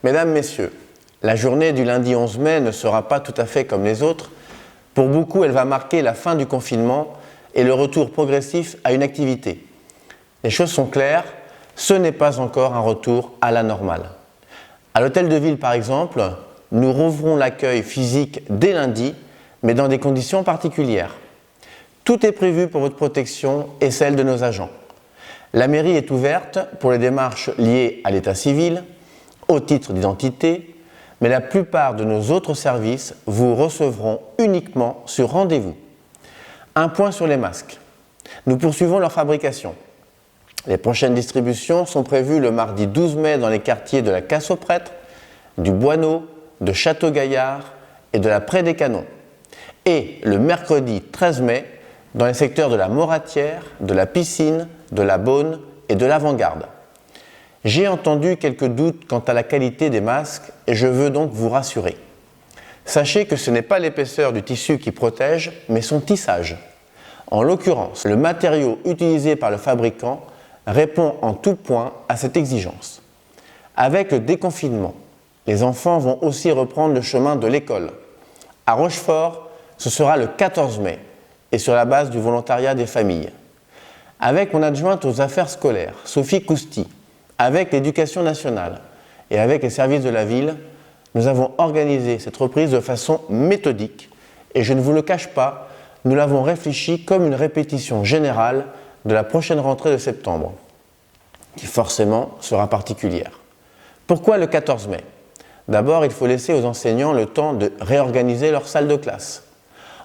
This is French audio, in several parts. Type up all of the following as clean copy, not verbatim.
Mesdames, Messieurs, la journée du lundi 11 mai ne sera pas tout à fait comme les autres. Pour beaucoup, elle va marquer la fin du confinement et le retour progressif à une activité. Les choses sont claires, ce n'est pas encore un retour à la normale. À l'hôtel de ville, par exemple, nous rouvrons l'accueil physique dès lundi, mais dans des conditions particulières. Tout est prévu pour votre protection et celle de nos agents. La mairie est ouverte pour les démarches liées à l'état civil, au titre d'identité, mais la plupart de nos autres services vous recevront uniquement sur rendez-vous. Un point sur les masques. Nous poursuivons leur fabrication. Les prochaines distributions sont prévues le mardi 12 mai dans les quartiers de la Casse-aux-Prêtres, du Boineau, de Château-Gaillard et de la Pré des Canons. Et le mercredi 13 mai dans les secteurs de la Moratière, de la Piscine, de la Beaune et de l'Avant-Garde. J'ai entendu quelques doutes quant à la qualité des masques et je veux donc vous rassurer. Sachez que ce n'est pas l'épaisseur du tissu qui protège, mais son tissage. En l'occurrence, le matériau utilisé par le fabricant répond en tout point à cette exigence. Avec le déconfinement, les enfants vont aussi reprendre le chemin de l'école. À Rochefort, ce sera le 14 mai et sur la base du volontariat des familles. Avec mon adjointe aux affaires scolaires, Sophie Cousty, avec l'Éducation nationale et avec les services de la ville, nous avons organisé cette reprise de façon méthodique et je ne vous le cache pas, nous l'avons réfléchi comme une répétition générale de la prochaine rentrée de septembre, qui forcément sera particulière. Pourquoi le 14 mai ? D'abord, il faut laisser aux enseignants le temps de réorganiser leur salle de classe.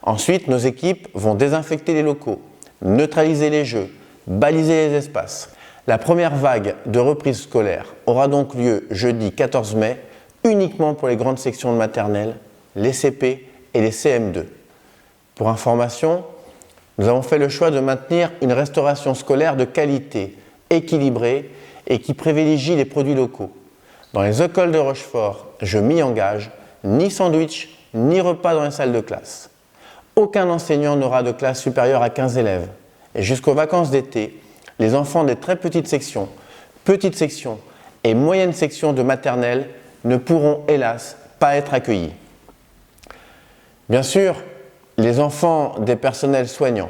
Ensuite, nos équipes vont désinfecter les locaux, neutraliser les jeux, baliser les espaces. La première vague de reprise scolaire aura donc lieu jeudi 14 mai, uniquement pour les grandes sections de maternelle, les CP et les CM2. Pour information, nous avons fait le choix de maintenir une restauration scolaire de qualité, équilibrée et qui privilégie les produits locaux. Dans les écoles de Rochefort, je m'y engage, ni sandwich, ni repas dans les salles de classe. Aucun enseignant n'aura de classe supérieure à 15 élèves. Et jusqu'aux vacances d'été, les enfants des très petites sections et moyennes sections de maternelle ne pourront hélas pas être accueillis. Bien sûr, les enfants des personnels soignants,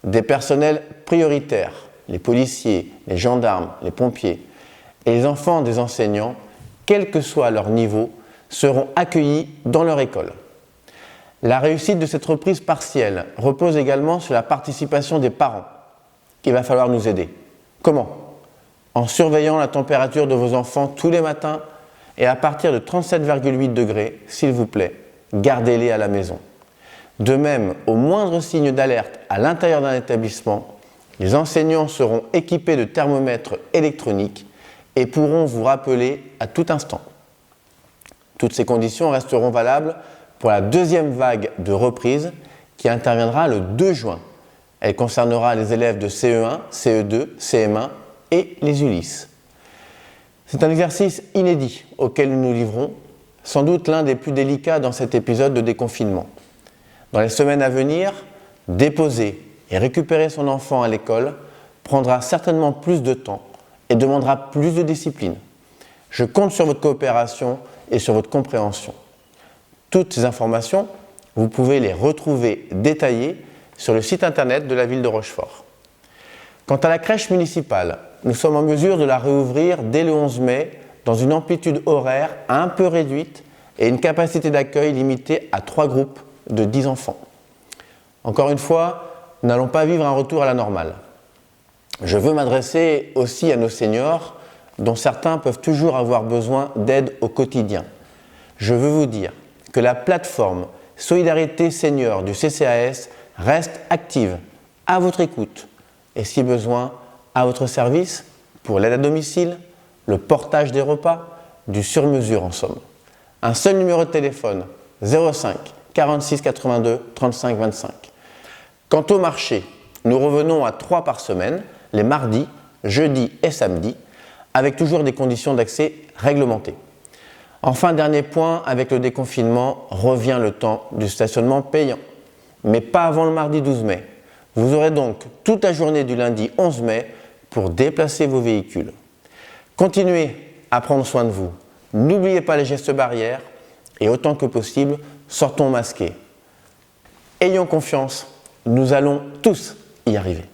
des personnels prioritaires, les policiers, les gendarmes, les pompiers, et les enfants des enseignants, quel que soit leur niveau, seront accueillis dans leur école. La réussite de cette reprise partielle repose également sur la participation des parents. Il va falloir nous aider. Comment ? En surveillant la température de vos enfants tous les matins et à partir de 37,8 degrés, s'il vous plaît, gardez-les à la maison. De même, au moindre signe d'alerte à l'intérieur d'un établissement, les enseignants seront équipés de thermomètres électroniques et pourront vous rappeler à tout instant. Toutes ces conditions resteront valables pour la deuxième vague de reprise qui interviendra le 2 juin. Elle concernera les élèves de CE1, CE2, CM1 et les ULIS. C'est un exercice inédit auquel nous nous livrons, sans doute l'un des plus délicats dans cet épisode de déconfinement. Dans les semaines à venir, déposer et récupérer son enfant à l'école prendra certainement plus de temps et demandera plus de discipline. Je compte sur votre coopération et sur votre compréhension. Toutes ces informations, vous pouvez les retrouver détaillées sur le site internet de la ville de Rochefort. Quant à la crèche municipale, nous sommes en mesure de la réouvrir dès le 11 mai dans une amplitude horaire un peu réduite et une capacité d'accueil limitée à 3 groupes de 10 enfants. Encore une fois, nous n'allons pas vivre un retour à la normale. Je veux m'adresser aussi à nos seniors, dont certains peuvent toujours avoir besoin d'aide au quotidien. Je veux vous dire que la plateforme Solidarité Senior du CCAS reste active, à votre écoute et si besoin, à votre service pour l'aide à domicile, le portage des repas, du sur-mesure en somme. Un seul numéro de téléphone, 05 46 82 35 25. Quant au marché, nous revenons à 3 par semaine, les mardis, jeudis et samedis, avec toujours des conditions d'accès réglementées. Enfin, dernier point, avec le déconfinement, revient le temps du stationnement payant. Mais pas avant le mardi 12 mai. Vous aurez donc toute la journée du lundi 11 mai pour déplacer vos véhicules. Continuez à prendre soin de vous. n'oubliez pas les gestes barrières et autant que possible, sortons masqués. Ayons confiance, nous allons tous y arriver.